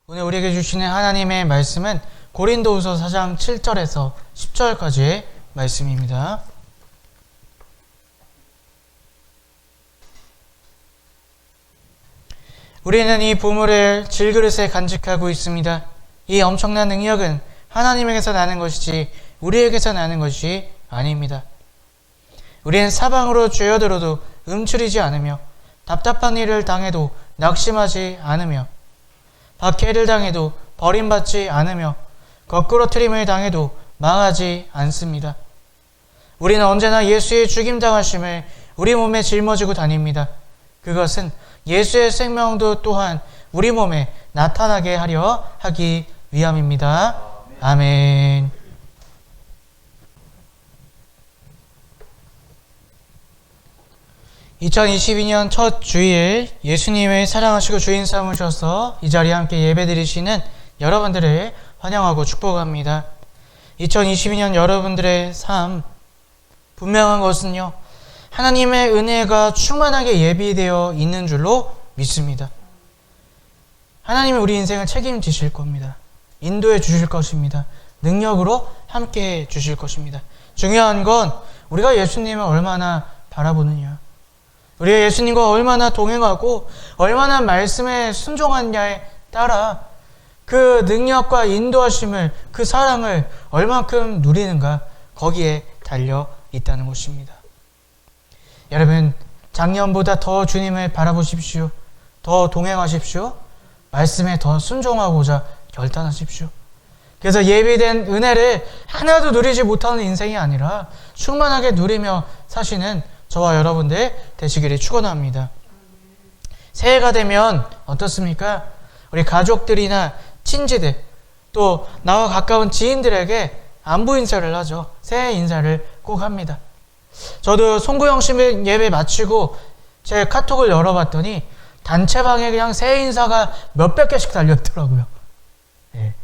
오늘 우리에게 주시는 하나님의 말씀은 고린도후서 4장 7절에서 10절까지의 말씀입니다. 우리는 이 보물을 질그릇에 간직하고 있습니다. 이 엄청난 능력은 하나님에게서 나는 것이지 우리에게서 나는 것이 아닙니다. 우리는 사방으로 죄어들어도 움츠리지 않으며 답답한 일을 당해도 낙심하지 않으며 박해를 당해도 버림받지 않으며 거꾸로 트림을 당해도 망하지 않습니다. 우리는 언제나 예수의 죽임당하심을 우리 몸에 짊어지고 다닙니다. 그것은 예수의 생명도 또한 우리 몸에 나타나게 하려 하기 위함입니다. 아멘. (2022년) 첫 주일, 예수님을 사랑하시고 주인 삼으셔서 이 자리에 함께 예배드리시는 여러분들을 환영하고 축복합니다. 2022년 여러분들의 삶, 분명한 것은요, 하나님의 은혜가 충만하게 예비되어 있는 줄로 믿습니다. 하나님은 우리 인생을 책임지실 겁니다. 인도해 주실 것입니다. 능력으로 함께 해 주실 것입니다. 중요한 건 우리가 예수님을 얼마나 바라보느냐, 우리가 예수님과 얼마나 동행하고 얼마나 말씀에 순종하느냐에 따라 그 능력과 인도하심을, 그 사랑을 얼만큼 누리는가, 거기에 달려 있다는 것입니다. 여러분, 작년보다 더 주님을 바라보십시오. 더 동행하십시오. 말씀에 더 순종하고자 결단하십시오. 그래서 예비된 은혜를 하나도 누리지 못하는 인생이 아니라 충만하게 누리며 사시는 저와 여러분들 되시기를 축원합니다. 새해가 되면 어떻습니까? 우리 가족들이나 친지들, 또 나와 가까운 지인들에게 안부 인사를 하죠. 새해 인사를 꼭 합니다. 저도 송구영 씨 예배 마치고 제 카톡을 열어봤더니 단체방에 그냥 새해 인사가 몇백 개씩 달려있더라고요. 예.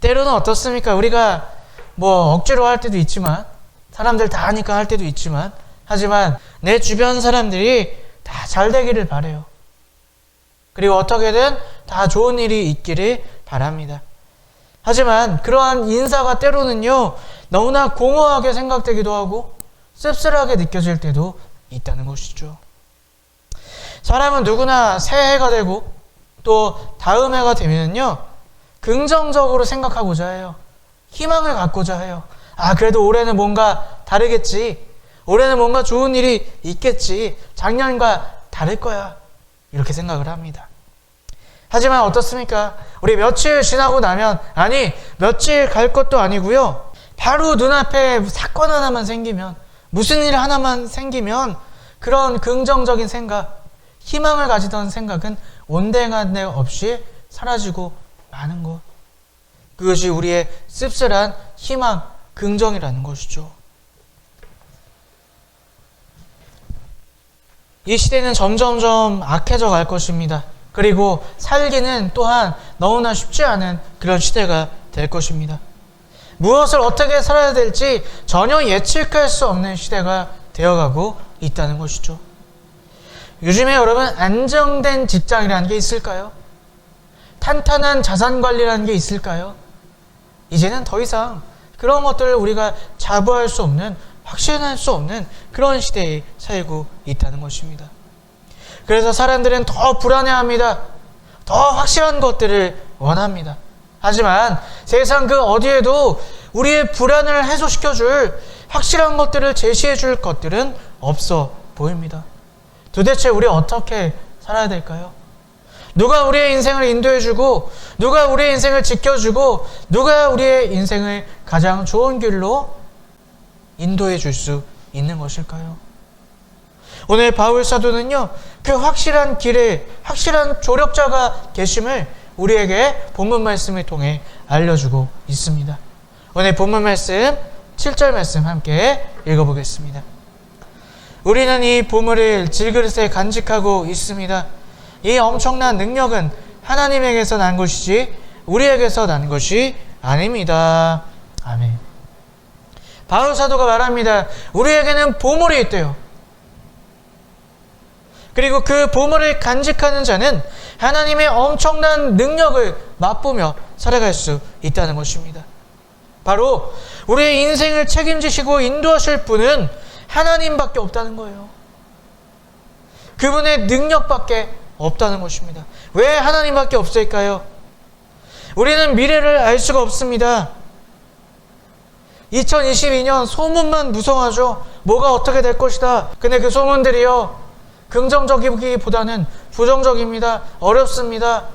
때로는 어떻습니까? 우리가 뭐 억지로 할 때도 있지만, 사람들 다 하니까 할 때도 있지만, 하지만 내 주변 사람들이 다 잘 되기를 바라요. 그리고 어떻게든 다 좋은 일이 있기를 바랍니다. 하지만 그러한 인사가 때로는요, 너무나 공허하게 생각되기도 하고 씁쓸하게 느껴질 때도 있다는 것이죠. 사람은 누구나 새해가 되고 또 다음 해가 되면요, 긍정적으로 생각하고자 해요. 희망을 갖고자 해요. 아, 그래도 올해는 뭔가 다르겠지. 올해는 뭔가 좋은 일이 있겠지. 작년과 다를 거야. 이렇게 생각을 합니다. 하지만 어떻습니까? 우리 며칠 지나고 나면, 아니 며칠 갈 것도 아니고요, 바로 눈앞에 사건 하나만 생기면, 무슨 일 하나만 생기면 그런 긍정적인 생각, 희망을 가지던 생각은 온데간데 없이 사라지고 마는 것, 그것이 우리의 씁쓸한 희망, 긍정이라는 것이죠. 이 시대는 점점점 악해져 갈 것입니다. 그리고 살기는 또한 너무나 쉽지 않은 그런 시대가 될 것입니다. 무엇을 어떻게 살아야 될지 전혀 예측할 수 없는 시대가 되어가고 있다는 것이죠. 요즘에 여러분, 안정된 직장이라는 게 있을까요? 탄탄한 자산관리라는 게 있을까요? 이제는 더 이상 그런 것들을 우리가 자부할 수 없는, 확신할 수 없는 그런 시대에 살고 있다는 것입니다. 그래서 사람들은 더 불안해합니다. 더 확실한 것들을 원합니다. 하지만 세상 그 어디에도 우리의 불안을 해소시켜줄 확실한 것들을 제시해줄 것들은 없어 보입니다. 도대체 우리 어떻게 살아야 될까요? 누가 우리의 인생을 인도해주고, 누가 우리의 인생을 지켜주고, 누가 우리의 인생을 가장 좋은 길로 인도해 줄 수 있는 것일까요? 오늘 바울 사도는요, 그 확실한 길에 확실한 조력자가 계심을 우리에게 본문 말씀을 통해 알려주고 있습니다. 오늘 본문 말씀 7절 말씀 함께 읽어보겠습니다. 우리는 이 보물을 질그릇에 간직하고 있습니다. 이 엄청난 능력은 하나님에게서 난 것이지 우리에게서 난 것이 아닙니다. 아멘. 바울 사도가 말합니다. 우리에게는 보물이 있대요. 그리고 그 보물을 간직하는 자는 하나님의 엄청난 능력을 맛보며 살아갈 수 있다는 것입니다. 바로 우리의 인생을 책임지시고 인도하실 분은 하나님밖에 없다는 거예요. 그분의 능력밖에 없다는 것입니다. 왜 하나님밖에 없을까요? 우리는 미래를 알 수가 없습니다. 2022년 소문만 무성하죠. 뭐가 어떻게 될 것이다. 근데 그 소문들이요, 긍정적이기보다는 부정적입니다. 어렵습니다.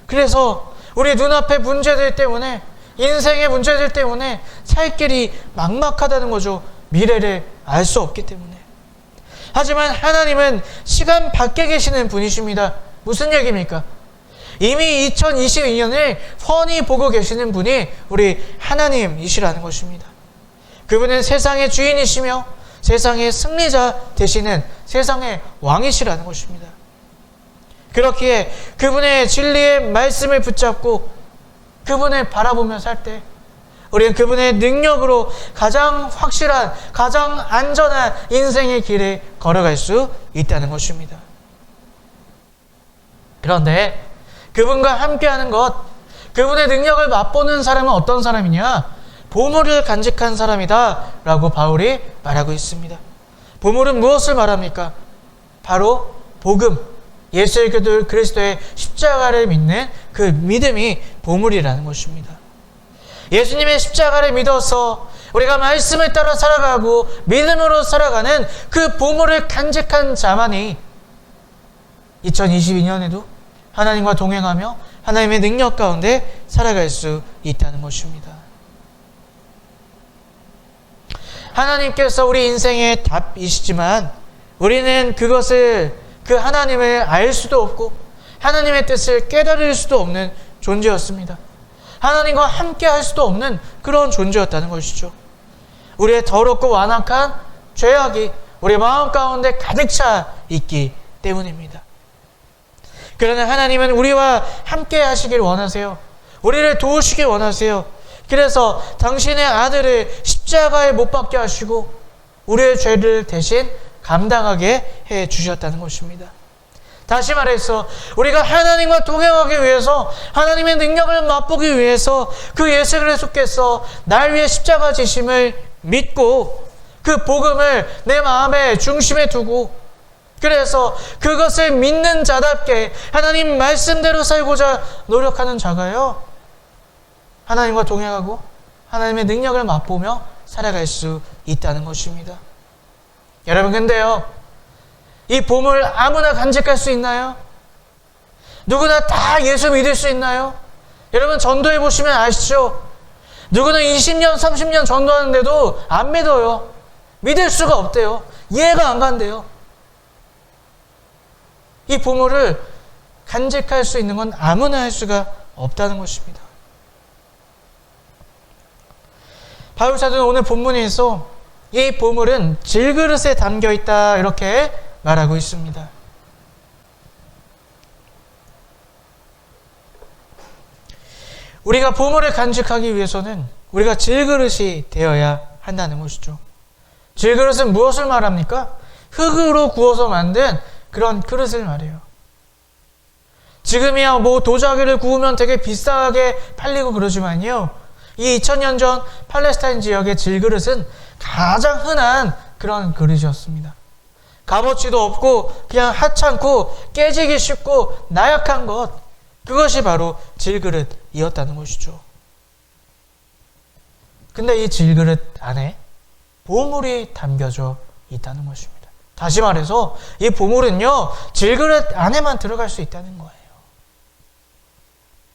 그래서 우리 눈앞의 문제들 때문에, 인생의 문제들 때문에 살 길이 막막하다는 거죠. 미래를 알 수 없기 때문에. 하지만 하나님은 시간 밖에 계시는 분이십니다. 무슨 얘기입니까? 이미 2022년을 훤히 보고 계시는 분이 우리 하나님이시라는 것입니다. 그분은 세상의 주인이시며 세상의 승리자 되시는 세상의 왕이시라는 것입니다. 그렇기에 그분의 진리의 말씀을 붙잡고 그분을 바라보며 살 때 우리는 그분의 능력으로 가장 확실한, 가장 안전한 인생의 길을 걸어갈 수 있다는 것입니다. 그런데 그분과 함께하는 것, 그분의 능력을 맛보는 사람은 어떤 사람이냐? 보물을 간직한 사람이다 라고 바울이 말하고 있습니다. 보물은 무엇을 말합니까? 바로 복음, 예수 그리스도의 십자가를 믿는 그 믿음이 보물이라는 것입니다. 예수님의 십자가를 믿어서 우리가 말씀을 따라 살아가고 믿음으로 살아가는 그 보물을 간직한 자만이 2022년에도 하나님과 동행하며 하나님의 능력 가운데 살아갈 수 있다는 것입니다. 하나님께서 우리 인생의 답이시지만 우리는 그 하나님을 알 수도 없고 하나님의 뜻을 깨달을 수도 없는 존재였습니다. 하나님과 함께 할 수도 없는 그런 존재였다는 것이죠. 우리의 더럽고 완악한 죄악이 우리 마음 가운데 가득 차 있기 때문입니다. 그러나 하나님은 우리와 함께 하시길 원하세요. 우리를 도우시길 원하세요. 그래서 당신의 아들을 십자가에 못 박게 하시고 우리의 죄를 대신 감당하게 해 주셨다는 것입니다. 다시 말해서 우리가 하나님과 동행하기 위해서, 하나님의 능력을 맛보기 위해서 그 예수 그리스도께서 날 위해 십자가 지심을 믿고 그 복음을 내 마음의 중심에 두고, 그래서 그것을 믿는 자답게 하나님 말씀대로 살고자 노력하는 자가요, 하나님과 동행하고 하나님의 능력을 맛보며 살아갈 수 있다는 것입니다. 여러분, 근데요, 이 보물 아무나 간직할 수 있나요? 누구나 다 예수 믿을 수 있나요? 여러분, 전도해 보시면 아시죠? 누구는 20년, 30년 전도하는데도 안 믿어요. 믿을 수가 없대요. 이해가 안 간대요. 이 보물을 간직할 수 있는 건 아무나 할 수가 없다는 것입니다. 바울 사도는 오늘 본문에서 이 보물은 질그릇에 담겨 있다 이렇게 말하고 있습니다. 우리가 보물을 간직하기 위해서는 우리가 질그릇이 되어야 한다는 것이죠. 질그릇은 무엇을 말합니까? 흙으로 구워서 만든 그런 그릇을 말해요. 지금이야 뭐 도자기를 구우면 되게 비싸게 팔리고 그러지만요, 이 2000년 전 팔레스타인 지역의 질그릇은 가장 흔한 그런 그릇이었습니다. 값어치도 없고 그냥 하찮고 깨지기 쉽고 나약한 것, 그것이 바로 질그릇이었다는 것이죠. 근데 이 질그릇 안에 보물이 담겨져 있다는 것입니다. 다시 말해서 이 보물은요, 질그릇 안에만 들어갈 수 있다는 거예요.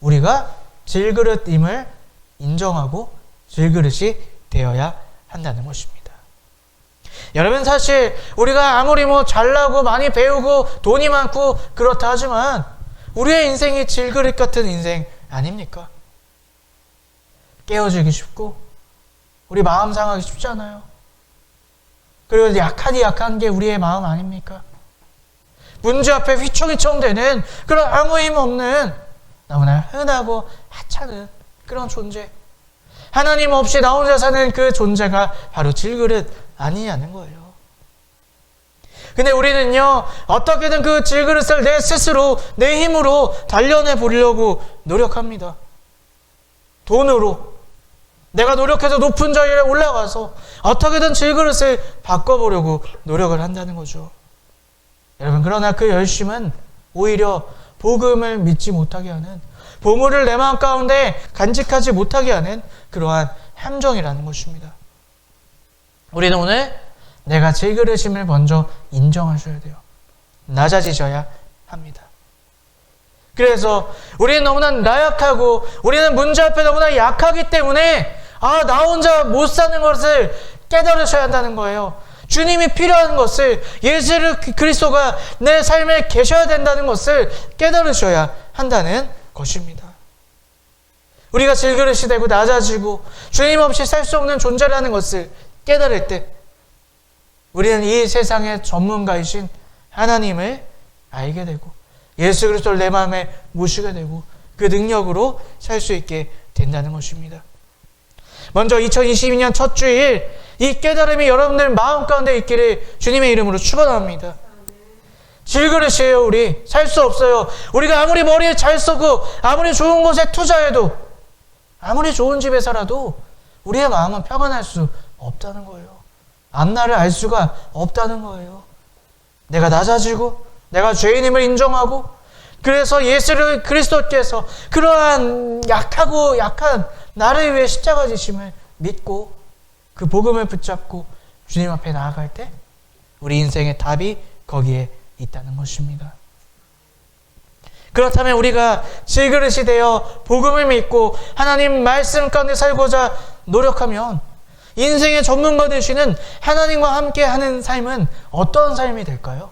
우리가 질그릇임을 인정하고 질그릇이 되어야 한다는 것입니다. 여러분, 사실 우리가 아무리 뭐 잘나고 많이 배우고 돈이 많고 그렇다 하지만 우리의 인생이 질그릇 같은 인생 아닙니까? 깨어지기 쉽고 우리 마음 상하기 쉽잖아요. 그리고 약한 게 우리의 마음 아닙니까? 문제 앞에 휘청휘청 되는 그런 아무 힘 없는 너무나 흔하고 하찮은 그런 존재, 하나님 없이 나 혼자 사는 그 존재가 바로 질그릇 아니냐는 거예요. 근데 우리는요, 어떻게든 그 질그릇을 내 스스로, 내 힘으로 단련해 보려고 노력합니다. 돈으로. 내가 노력해서 높은 자리에 올라가서 어떻게든 질그릇을 바꿔보려고 노력을 한다는 거죠. 여러분, 그러나 그 열심은 오히려 복음을 믿지 못하게 하는, 보물을 내 마음 가운데 간직하지 못하게 하는 그러한 함정이라는 것입니다. 우리는 오늘 내가 질그릇임을 먼저 인정하셔야 돼요. 낮아지셔야 합니다. 그래서 우리는 너무나 나약하고 우리는 문제 앞에 너무나 약하기 때문에 나 혼자 못 사는 것을 깨달으셔야 한다는 거예요. 주님이 필요한 것을, 예수 그리스도가 내 삶에 계셔야 된다는 것을 깨달으셔야 한다는 것입니다. 우리가 질그릇이 되고 낮아지고 주님 없이 살 수 없는 존재라는 것을 깨달을 때 우리는 이 세상의 전문가이신 하나님을 알게 되고 예수 그리스도를 내 마음에 모시게 되고 그 능력으로 살 수 있게 된다는 것입니다. 먼저 2022년 첫 주일 이 깨달음이 여러분들 마음 가운데 있기를 주님의 이름으로 축원합니다. 질그릇이에요. 우리 살 수 없어요. 우리가 아무리 머리에 잘 쓰고 아무리 좋은 곳에 투자해도 아무리 좋은 집에 살아도 우리의 마음은 평안할 수 없다는 거예요. 앞날을 알 수가 없다는 거예요. 내가 낮아지고 내가 죄인임을 인정하고 그래서 예수 그리스도께서 그러한 약하고 약한 나를 위해 십자가 지심을 믿고 그 복음을 붙잡고 주님 앞에 나아갈 때 우리 인생의 답이 거기에 있다는 것입니다. 그렇다면 우리가 질그릇이 되어 복음을 믿고 하나님 말씀 가운데 살고자 노력하면 인생의 전문가 되시는 하나님과 함께 하는 삶은 어떤 삶이 될까요?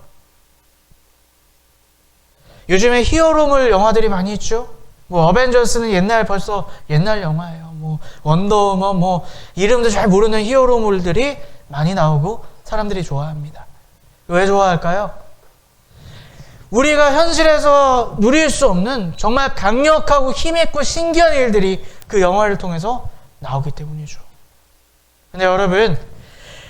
요즘에 히어로물 영화들이 많이 있죠. 어벤져스는 벌써 옛날 영화예요. 원더우먼 이름도 잘 모르는 히어로물들이 많이 나오고 사람들이 좋아합니다. 왜 좋아할까요? 우리가 현실에서 누릴 수 없는 정말 강력하고 힘있고 신기한 일들이 그 영화를 통해서 나오기 때문이죠. 근데 여러분,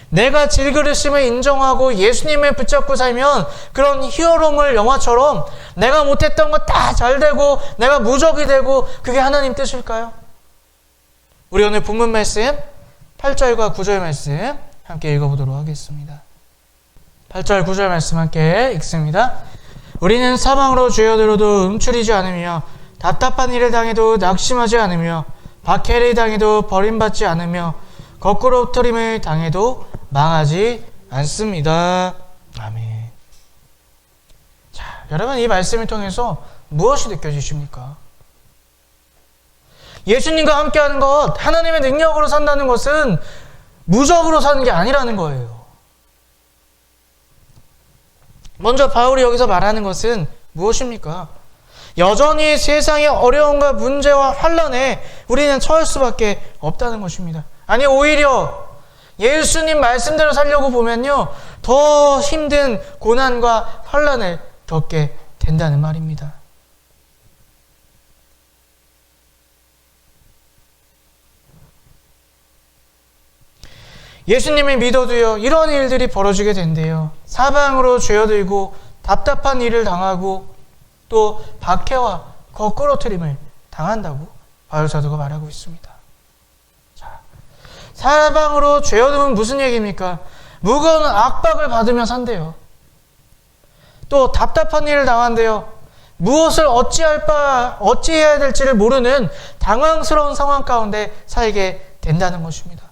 내가 질그릇임을 인정하고 예수님을 붙잡고 살면 그런 히어로물 영화처럼 내가 못했던 거 다 잘되고 내가 무적이 되고 그게 하나님 뜻일까요? 우리 오늘 본문 말씀 8절과 9절 말씀 함께 읽어보도록 하겠습니다. 8절 9절 말씀 함께 읽습니다. 우리는 사망으로 죄어들어도 움츠리지 않으며 답답한 일을 당해도 낙심하지 않으며 박해를 당해도 버림받지 않으며 거꾸로 흩어림을 당해도 망하지 않습니다. 아멘. 자, 여러분, 이 말씀을 통해서 무엇이 느껴지십니까? 예수님과 함께하는 것, 하나님의 능력으로 산다는 것은 무적으로 사는 게 아니라는 거예요. 먼저 바울이 여기서 말하는 것은 무엇입니까? 여전히 세상의 어려움과 문제와 환난에 우리는 처할 수밖에 없다는 것입니다. 아니, 오히려 예수님 말씀대로 살려고 보면요, 더 힘든 고난과 환난을 겪게 된다는 말입니다. 예수님을 믿어도요, 이런 일들이 벌어지게 된대요. 사방으로 죄어들고 답답한 일을 당하고 또 박해와 거꾸로뜨림을 당한다고 바울 사도가 말하고 있습니다. 자, 사방으로 죄어들면 무슨 얘기입니까? 무거운 압박을 받으며 산대요. 또 답답한 일을 당한대요. 무엇을 어찌해야 될지를 모르는 당황스러운 상황 가운데 살게 된다는 것입니다.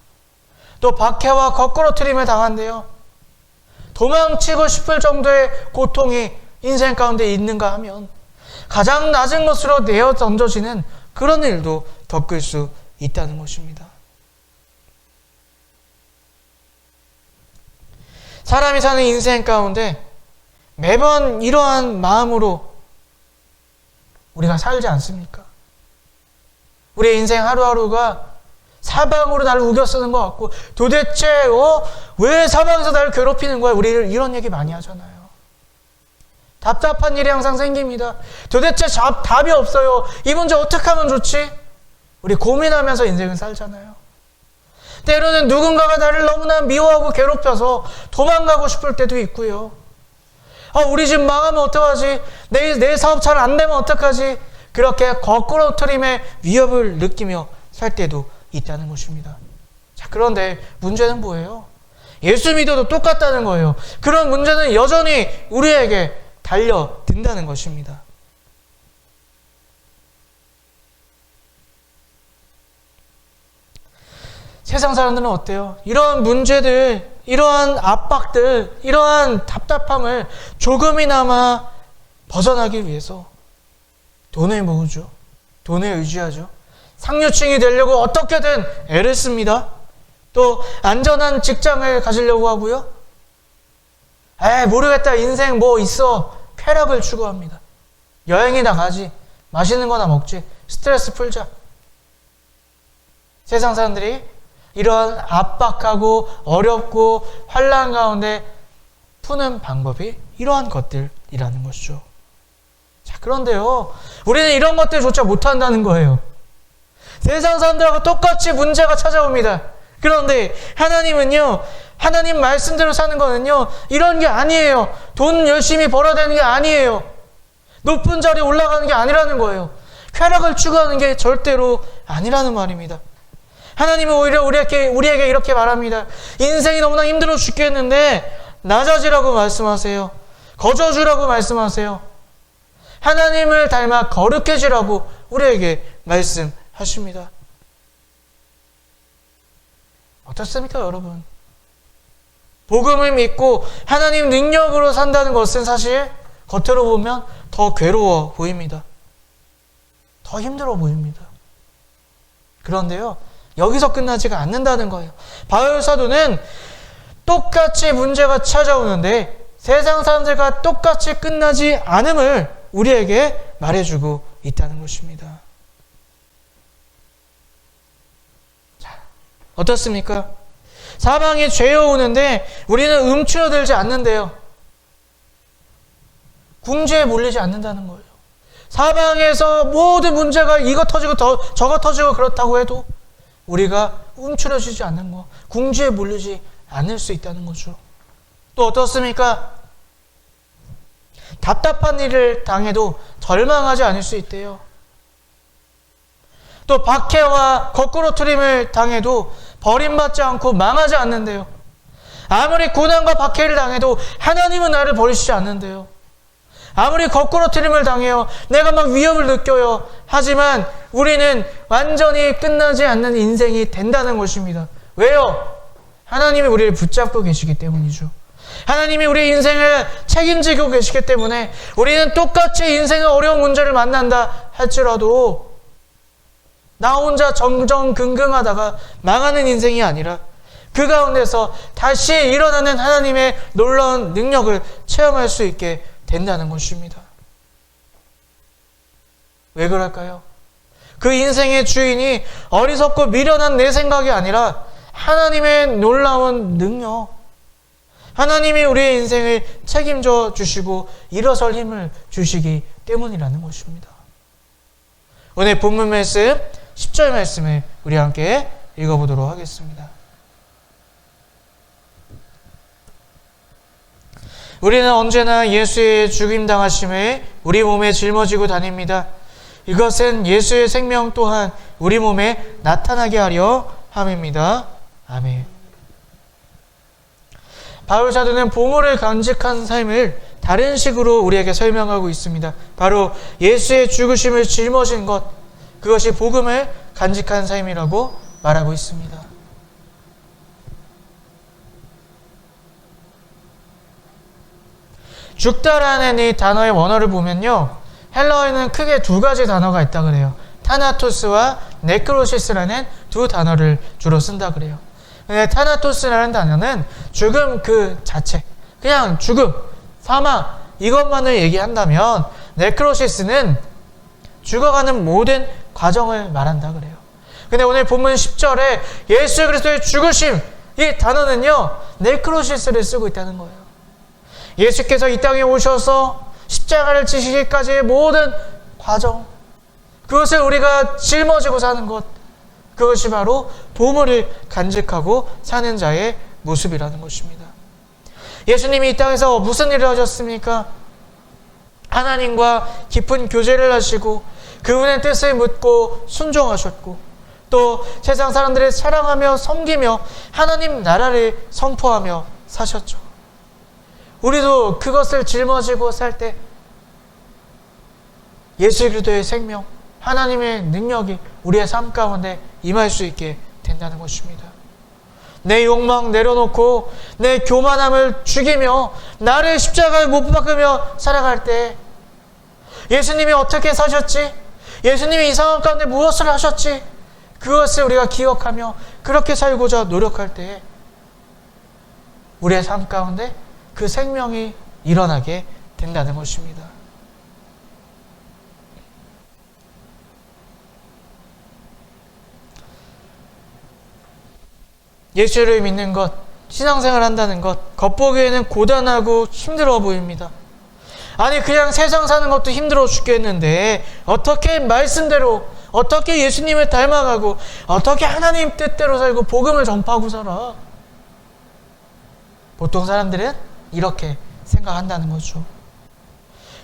또 박해와 거꾸로뜨림을 당한대요. 도망치고 싶을 정도의 고통이 인생 가운데 있는가 하면 가장 낮은 것으로 내어 던져지는 그런 일도 겪을 수 있다는 것입니다. 사람이 사는 인생 가운데 매번 이러한 마음으로 우리가 살지 않습니까? 우리의 인생 하루하루가 사방으로 나를 우겨 쓰는 것 같고 도대체 왜 사방에서 나를 괴롭히는 거야? 우리 이런 얘기 많이 하잖아요. 답답한 일이 항상 생깁니다. 도대체 답이 없어요. 이 문제 어떻게 하면 좋지? 우리 고민하면서 인생을 살잖아요. 때로는 누군가가 나를 너무나 미워하고 괴롭혀서 도망가고 싶을 때도 있고요. 우리 집 망하면 어떡하지? 내 사업 잘 안 되면 어떡하지? 그렇게 거꾸로 트림의 위협을 느끼며 살 때도 있다는 것입니다. 자, 그런데 문제는 뭐예요? 예수 믿어도 똑같다는 거예요. 그런 문제는 여전히 우리에게 달려든다는 것입니다. 세상 사람들은 어때요? 이러한 문제들, 이러한 압박들, 이러한 답답함을 조금이나마 벗어나기 위해서 돈을 모으죠. 돈을 의지하죠. 상류층이 되려고 어떻게든 애를 씁니다. 또 안전한 직장을 가지려고 하고요. 모르겠다. 인생 뭐 있어. 쾌락을 추구합니다. 여행이나 가지. 맛있는 거나 먹지. 스트레스 풀자. 세상 사람들이 이러한 압박하고 어렵고 환난 가운데 푸는 방법이 이러한 것들이라는 것이죠. 자, 그런데요, 우리는 이런 것들조차 못한다는 거예요. 세상 사람들하고 똑같이 문제가 찾아옵니다. 그런데 하나님은요, 하나님 말씀대로 사는 거는요, 이런 게 아니에요. 돈 열심히 벌어야 되는 게 아니에요. 높은 자리에 올라가는 게 아니라는 거예요. 쾌락을 추구하는 게 절대로 아니라는 말입니다. 하나님은 오히려 우리에게 이렇게 말합니다. 인생이 너무나 힘들어 죽겠는데 낮아지라고 말씀하세요. 거저주라고 말씀하세요. 하나님을 닮아 거룩해지라고 우리에게 말씀하십니다. 어떻습니까, 여러분? 복음을 믿고 하나님 능력으로 산다는 것은 사실 겉으로 보면 더 괴로워 보입니다. 더 힘들어 보입니다. 그런데요, 여기서 끝나지가 않는다는 거예요. 바울 사도는 똑같이 문제가 찾아오는데 세상 사람들과 똑같이 끝나지 않음을 우리에게 말해주고 있다는 것입니다. 자, 어떻습니까? 사방에 죄어 오는데 우리는 움츠러들지 않는데요. 궁지에 몰리지 않는다는 거예요. 사방에서 모든 문제가 이거 터지고 저거 터지고 그렇다고 해도 우리가 움츠러지지 않는 거, 궁지에 몰리지 않을 수 있다는 거죠. 또 어떻습니까? 답답한 일을 당해도 절망하지 않을 수 있대요. 또 박해와 거꾸로 트림을 당해도 버림받지 않고 망하지 않는데요. 아무리 고난과 박해를 당해도 하나님은 나를 버리시지 않는데요. 아무리 거꾸로 트림을 당해요. 내가 막 위협을 느껴요. 하지만 우리는 완전히 끝나지 않는 인생이 된다는 것입니다. 왜요? 하나님이 우리를 붙잡고 계시기 때문이죠. 하나님이 우리 인생을 책임지고 계시기 때문에 우리는 똑같이 인생의 어려운 문제를 만난다 할지라도 나 혼자 정정긍긍하다가 망하는 인생이 아니라 그 가운데서 다시 일어나는 하나님의 놀라운 능력을 체험할 수 있게 된다는 것입니다. 왜 그럴까요? 그 인생의 주인이 어리석고 미련한 내 생각이 아니라 하나님의 놀라운 능력, 하나님이 우리의 인생을 책임져 주시고 일어설 힘을 주시기 때문이라는 것입니다. 오늘 본문 말씀 10절 말씀을 우리 함께 읽어보도록 하겠습니다. 우리는 언제나 예수의 죽임당하심에 우리 몸에 짊어지고 다닙니다. 이것은 예수의 생명 또한 우리 몸에 나타나게 하려 함입니다. 아멘. 바울 사도는 보물을 간직한 삶을 다른 식으로 우리에게 설명하고 있습니다. 바로 예수의 죽으심을 짊어진 것, 그것이 복음을 간직한 삶이라고 말하고 있습니다. 죽다라는 이 단어의 원어를 보면요, 헬라어에는 크게 두 가지 단어가 있다 그래요. 타나토스와 네크로시스라는 두 단어를 주로 쓴다 그래요. 근데 타나토스라는 단어는 죽음 그 자체, 그냥 죽음, 사망 이것만을 얘기한다면 네크로시스는 죽어가는 모든 과정을 말한다 그래요. 근데 오늘 본문 10절에 예수 그리스도의 죽으심, 이 단어는요 네크로시스를 쓰고 있다는 거예요. 예수께서 이 땅에 오셔서 십자가를 지시기까지의 모든 과정, 그것을 우리가 짊어지고 사는 것, 그것이 바로 보물을 간직하고 사는 자의 모습이라는 것입니다. 예수님이 이 땅에서 무슨 일을 하셨습니까? 하나님과 깊은 교제를 하시고 그분의 뜻을 묻고 순종하셨고 또 세상 사람들을 사랑하며 섬기며 하나님 나라를 선포하며 사셨죠. 우리도 그것을 짊어지고 살 때 예수 그리스도의 생명, 하나님의 능력이 우리의 삶 가운데 임할 수 있게 된다는 것입니다. 내 욕망 내려놓고 내 교만함을 죽이며 나를 십자가에 못 박으며 살아갈 때 예수님이 어떻게 사셨지? 예수님이 이 상황 가운데 무엇을 하셨지? 그것을 우리가 기억하며 그렇게 살고자 노력할 때 우리의 삶 가운데 그 생명이 일어나게 된다는 것입니다. 예수를 믿는 것, 신앙생활 한다는 것, 겉보기에는 고단하고 힘들어 보입니다. 아니 그냥 세상 사는 것도 힘들어 죽겠는데 어떻게 말씀대로, 어떻게 예수님을 닮아가고 어떻게 하나님 뜻대로 살고 복음을 전파하고 살아? 보통 사람들은 이렇게 생각한다는 거죠.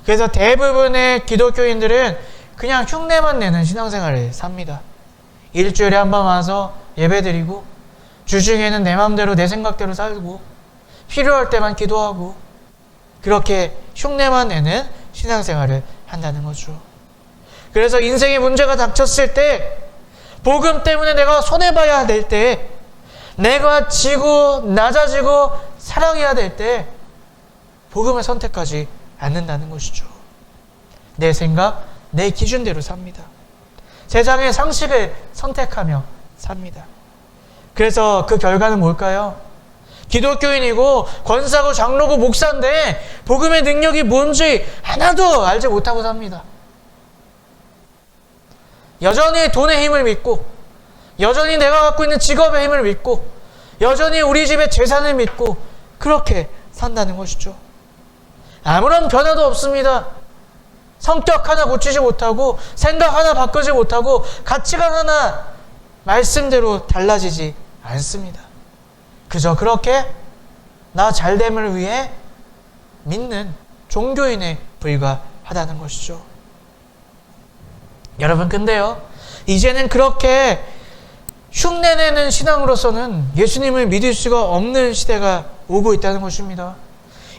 그래서 대부분의 기독교인들은 그냥 흉내만 내는 신앙생활을 삽니다. 일주일에 한 번 와서 예배드리고 주중에는 내 마음대로 내 생각대로 살고 필요할 때만 기도하고 그렇게 흉내만 내는 신앙생활을 한다는 거죠. 그래서 인생에 문제가 닥쳤을 때 복음 때문에 내가 손해봐야 될 때 내가 지고 낮아지고 사랑해야 될 때 복음을 선택하지 않는다는 것이죠. 내 생각, 내 기준대로 삽니다. 세상의 상식을 선택하며 삽니다. 그래서 그 결과는 뭘까요? 기독교인이고 권사고 장로고 목사인데 복음의 능력이 뭔지 하나도 알지 못하고 삽니다. 여전히 돈의 힘을 믿고 여전히 내가 갖고 있는 직업의 힘을 믿고 여전히 우리 집의 재산을 믿고 그렇게 산다는 것이죠. 아무런 변화도 없습니다. 성격 하나 고치지 못하고 생각 하나 바꾸지 못하고 가치관 하나 말씀대로 달라지지 않습니다. 그저 그렇게 나 잘됨을 위해 믿는 종교인에 불과하다는 것이죠. 여러분 근데요 이제는 그렇게 흉내내는 신앙으로서는 예수님을 믿을 수가 없는 시대가 오고 있다는 것입니다.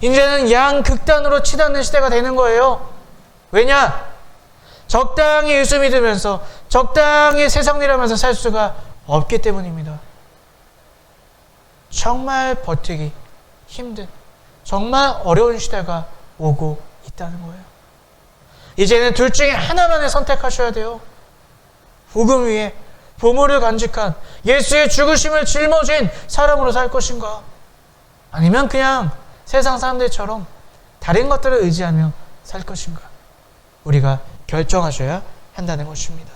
이제는 양극단으로 치닫는 시대가 되는 거예요. 왜냐? 적당히 예수 믿으면서 적당히 세상 일 하면서 살 수가 없기 때문입니다. 정말 버티기 힘든 정말 어려운 시대가 오고 있다는 거예요. 이제는 둘 중에 하나만을 선택하셔야 돼요. 복음 위에 보물을 간직한 예수의 죽으심을 짊어진 사람으로 살 것인가, 아니면 그냥 세상 사람들처럼 다른 것들을 의지하며 살 것인가, 우리가 결정하셔야 한다는 것입니다.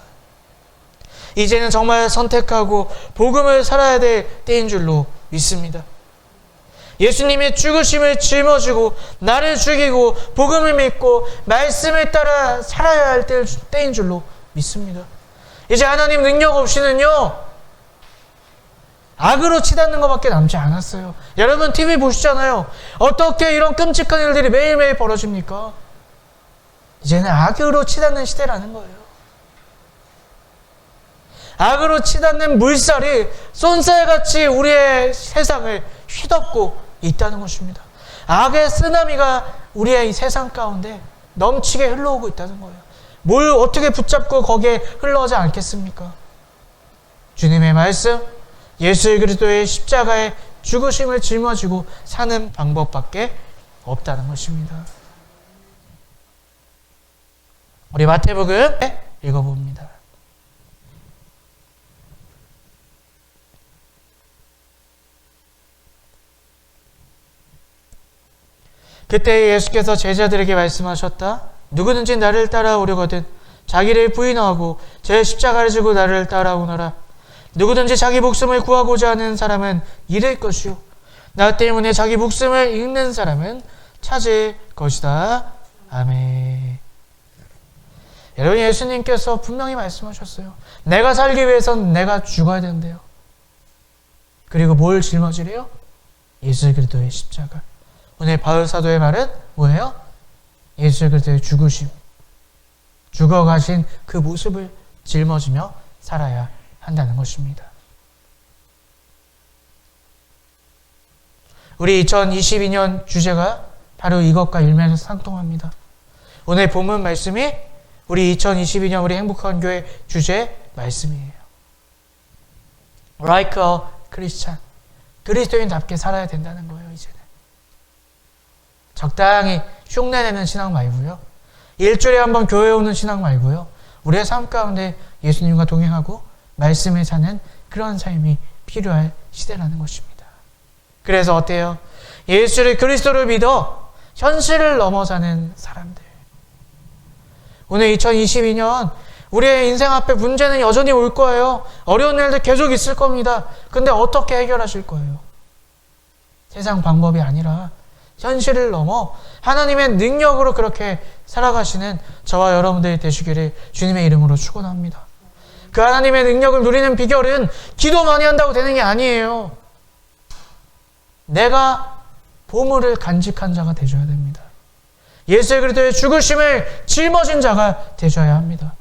이제는 정말 선택하고 복음을 살아야 될 때인 줄로 믿습니다. 예수님의 죽으심을 짊어지고 나를 죽이고 복음을 믿고 말씀을 따라 살아야 할 때인 줄로 믿습니다. 이제 하나님 능력 없이는요 악으로 치닫는 것밖에 남지 않았어요. 여러분 TV 보시잖아요. 어떻게 이런 끔찍한 일들이 매일매일 벌어집니까? 이제는 악으로 치닫는 시대라는 거예요. 악으로 치닫는 물살이 쏜살같이 우리의 세상을 휘덮고 있다는 것입니다. 악의 쓰나미가 우리의 이 세상 가운데 넘치게 흘러오고 있다는 거예요. 뭘 어떻게 붙잡고 거기에 흘러오지 않겠습니까? 주님의 말씀, 예수 그리스도의 십자가의 죽으심을 짊어지고 사는 방법밖에 없다는 것입니다. 우리 마태복음 읽어봅니다. 그때 예수께서 제자들에게 말씀하셨다. 누구든지 나를 따라오려거든 자기를 부인하고 제 십자가를 지고 나를 따라오너라. 누구든지 자기 목숨을 구하고자 하는 사람은 잃을 것이요 나 때문에 자기 목숨을 잃는 사람은 찾을 것이다. 아멘. 여러분 예수님께서 분명히 말씀하셨어요. 내가 살기 위해서는 내가 죽어야 된대요. 그리고 뭘 짊어지래요? 예수 그리스도의 십자가. 오늘 바울 사도의 말은 뭐예요? 예수 그리스도의 죽으심, 죽어가신 그 모습을 짊어지며 살아야 한다는 것입니다. 우리 2022년 주제가 바로 이것과 일면에서 상통합니다. 오늘 본문 말씀이 우리 2022년 우리 행복한 교회 주제 말씀이에요. Like a Christian. 그리스도인답게 살아야 된다는 거예요, 이제는. 적당히 흉내내는 신앙 말고요. 일주일에 한 번 교회에 오는 신앙 말고요. 우리의 삶 가운데 예수님과 동행하고 말씀에 사는 그런 삶이 필요할 시대라는 것입니다. 그래서 어때요? 예수를 그리스도를 믿어 현실을 넘어 사는 사람들. 오늘 2022년 우리의 인생 앞에 문제는 여전히 올 거예요. 어려운 일들 계속 있을 겁니다. 근데 어떻게 해결하실 거예요? 세상 방법이 아니라 현실을 넘어 하나님의 능력으로 그렇게 살아가시는 저와 여러분들이 되시기를 주님의 이름으로 축원합니다. 그 하나님의 능력을 누리는 비결은 기도 많이 한다고 되는 게 아니에요. 내가 보물을 간직한 자가 되셔야 됩니다. 예수 그리스도의 죽으심을 짊어진 자가 되셔야 합니다.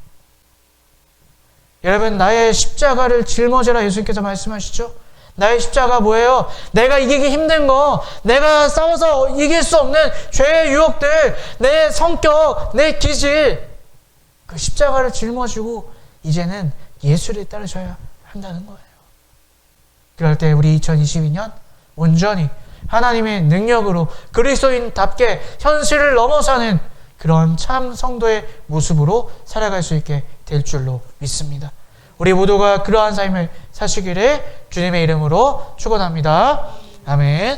여러분, 나의 십자가를 짊어지라 예수님께서 말씀하시죠. 나의 십자가 뭐예요? 내가 이기기 힘든 거, 내가 싸워서 이길 수 없는 죄의 유혹들, 내 성격, 내 기질, 그 십자가를 짊어지고 이제는 예수를 따르셔야 한다는 거예요. 그럴 때 우리 2022년 온전히 하나님의 능력으로 그리스도인답게 현실을 넘어서는 그런 참 성도의 모습으로 살아갈 수 있게 될 줄로 믿습니다. 우리 모두가 그러한 삶을 사시기를 주님의 이름으로 축원합니다. 아멘.